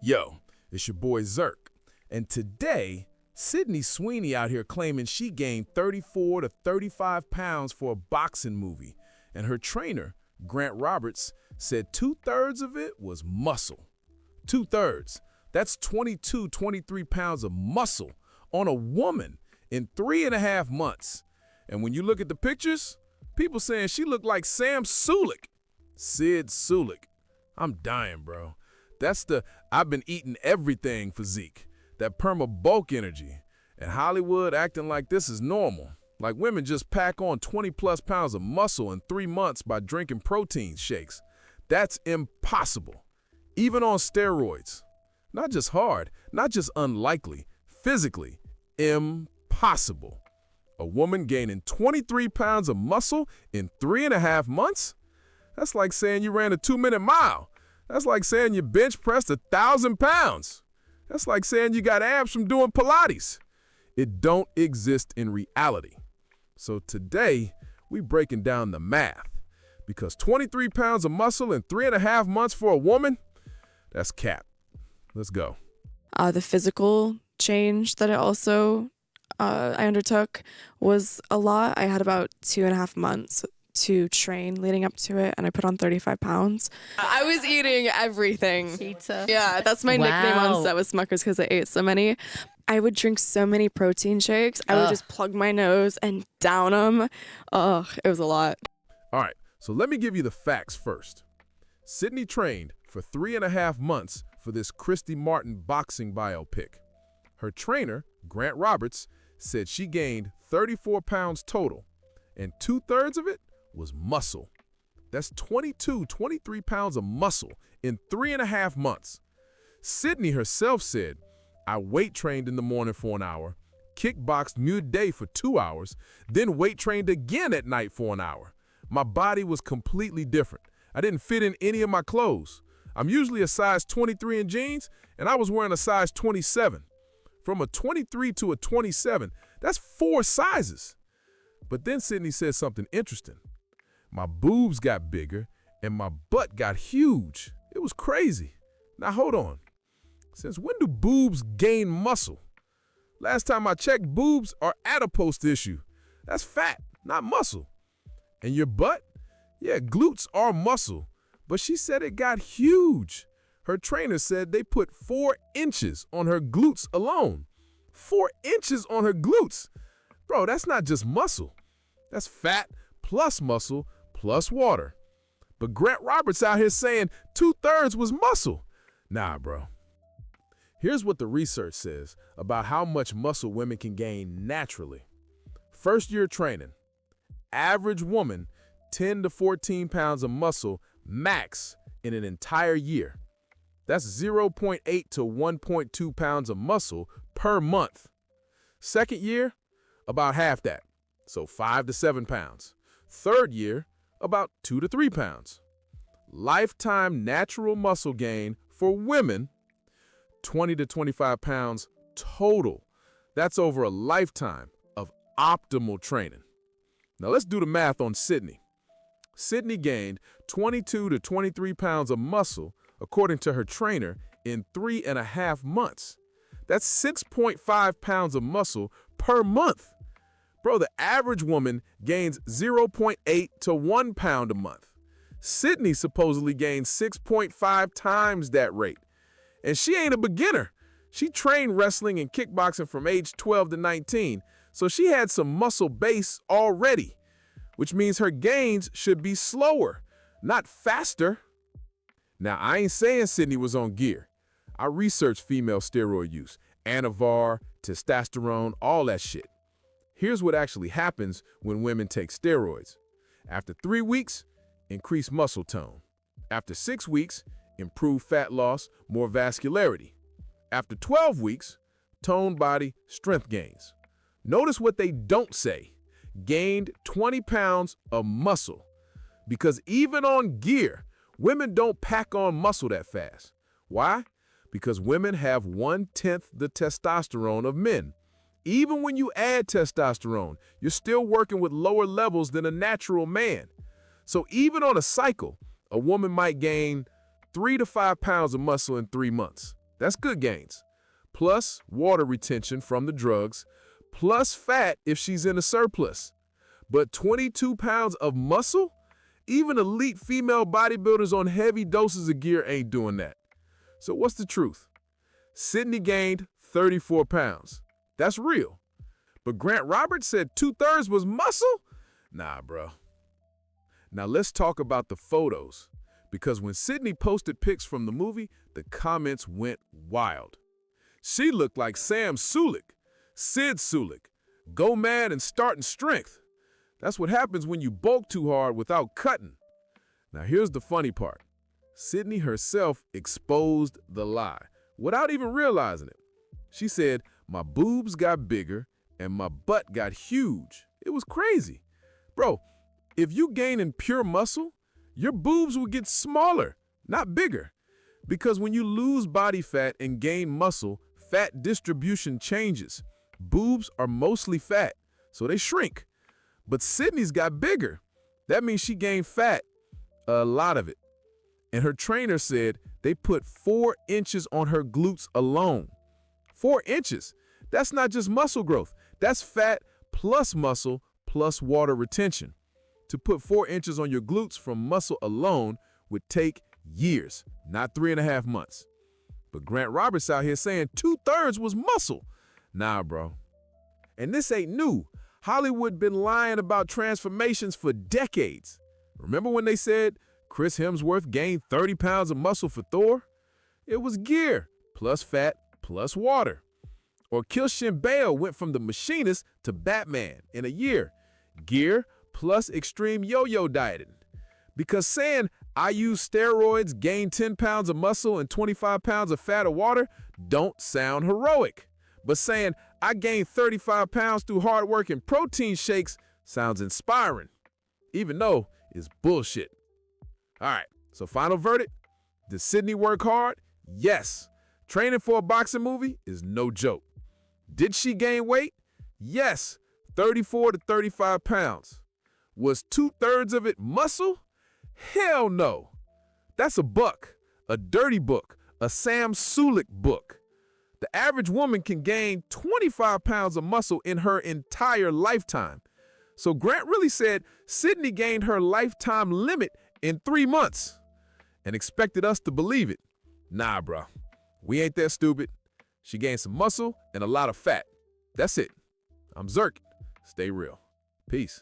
Yo, it's your boy Zirk, and today, Sydney Sweeney out here claiming she gained 34 to 35 pounds for a boxing movie, and her trainer, Grant Roberts, said 2/3 of it was muscle. 2/3. That's 23 pounds of muscle on a woman in 3.5 months. And when you look at the pictures, people saying she looked like Sam Sulik. Sid Sulik. I'm dying, bro. That's the I've been eating everything physique. That perma bulk energy. And Hollywood acting like this is normal. Like women just pack on 20+ pounds of muscle in 3 months by drinking protein shakes. That's impossible. Even on steroids. Not just hard, not just unlikely, physically impossible. A woman gaining 23 pounds of muscle in 3.5 months? That's like saying you ran a 2-minute mile. That's like saying you bench pressed 1,000 pounds. That's like saying you got abs from doing Pilates. It don't exist in reality. So today, we breaking down the math. Because 23 pounds of muscle in 3.5 months for a woman, that's cap. Let's go. The physical change that I undertook was a lot. I had about 2.5 months to train leading up to it, and I put on 35 pounds. I was eating everything. Pizza. Yeah, that's my nickname on set with Smuckers because I ate so many. I would drink so many protein shakes. I would just plug my nose and down them. Ugh, it was a lot. All right, so let me give you the facts first. Sydney trained for 3.5 months for this Christy Martin boxing biopic. Her trainer, Grant Roberts, said she gained 34 pounds total, and 2/3 of it was muscle. That's 23 pounds of muscle in 3.5 months. Sydney herself said, I weight trained in the morning for an hour, kickboxed midday for 2 hours, then weight trained again at night for an hour. My body was completely different. I didn't fit in any of my clothes. I'm usually a size 23 in jeans, and I was wearing a size 27. From a 23 to a 27, that's 4 sizes. But then Sydney said something interesting. My boobs got bigger, and my butt got huge. It was crazy. Now hold on. Since when do boobs gain muscle? Last time I checked, boobs are adipose tissue. That's fat, not muscle. And your butt? Yeah, glutes are muscle. But she said it got huge. Her trainer said they put 4 inches on her glutes alone. 4 inches on her glutes. Bro, that's not just muscle. That's fat plus muscle plus water. But Grant Roberts out here saying 2/3 was muscle. Nah, bro. Here's what the research says about how much muscle women can gain naturally. First year training. Average woman, 10 to 14 pounds of muscle max in an entire year. That's 0.8 to 1.2 pounds of muscle per month. Second year, about half that, so 5 to 7 pounds. Third year, about 2 to 3 pounds. Lifetime natural muscle gain for women, 20 to 25 pounds total. That's over a lifetime of optimal training. Now let's do the math on Sydney. Sydney gained 22 to 23 pounds of muscle, according to her trainer, in 3.5 months. That's 6.5 pounds of muscle per month. Bro, the average woman gains 0.8 to 1 pound a month. Sydney supposedly gained 6.5 times that rate. And she ain't a beginner. She trained wrestling and kickboxing from age 12 to 19, so she had some muscle base already, which means her gains should be slower, not faster. Now, I ain't saying Sydney was on gear. I researched female steroid use, anavar, testosterone, all that shit. Here's what actually happens when women take steroids. After 3 weeks, increase muscle tone. After 6 weeks, improve fat loss, more vascularity. After 12 weeks, tone body, strength gains. Notice what they don't say. Gained 20 pounds of muscle. Because even on gear, women don't pack on muscle that fast. Why? Because women have 1/10 the testosterone of men. Even when you add testosterone, you're still working with lower levels than a natural man. So even on a cycle, a woman might gain 3 to 5 pounds of muscle in 3 months. That's good gains. Plus water retention from the drugs, plus fat if she's in a surplus. But 22 pounds of muscle? Even elite female bodybuilders on heavy doses of gear ain't doing that. So what's the truth? Sydney gained 34 pounds. That's real. But Grant Roberts said 2/3 was muscle? Nah, bro. Now let's talk about the photos. Because when Sydney posted pics from the movie, the comments went wild. She looked like Sam Sulek, Sid Sulek, go mad and starting strength. That's what happens when you bulk too hard without cutting. Now here's the funny part. Sydney herself exposed the lie without even realizing it. She said, my boobs got bigger and my butt got huge. It was crazy. Bro, if you gain in pure muscle, your boobs will get smaller, not bigger. Because when you lose body fat and gain muscle, fat distribution changes. Boobs are mostly fat, so they shrink. But Sydney's got bigger. That means she gained fat, a lot of it. And her trainer said they put 4 inches on her glutes alone. 4 inches. That's not just muscle growth. That's fat plus muscle plus water retention. To put 4 inches on your glutes from muscle alone would take years, not 3.5 months. But Grant Roberts out here saying 2/3 was muscle. Nah, bro. And this ain't new. Hollywood been lying about transformations for decades. Remember when they said Chris Hemsworth gained 30 pounds of muscle for Thor? It was gear, plus fat, plus water. Or Christian Bale went from the Machinist to Batman in a year. Gear plus extreme yo-yo dieting. Because saying, I use steroids, gain 10 pounds of muscle and 25 pounds of fat or water don't sound heroic. But saying, I gained 35 pounds through hard work and protein shakes sounds inspiring, even though it's bullshit. All right, so final verdict. Did Sydney work hard? Yes. Training for a boxing movie is no joke. Did she gain weight? Yes, 34 to 35 pounds. Was 2/3 of it muscle? Hell no. That's a buck, a dirty book, a Sam Sulek book. The average woman can gain 25 pounds of muscle in her entire lifetime. So Grant really said Sydney gained her lifetime limit in 3 months and expected us to believe it. Nah, bro. We ain't that stupid. She gained some muscle and a lot of fat. That's it. I'm Zirk. Stay real. Peace.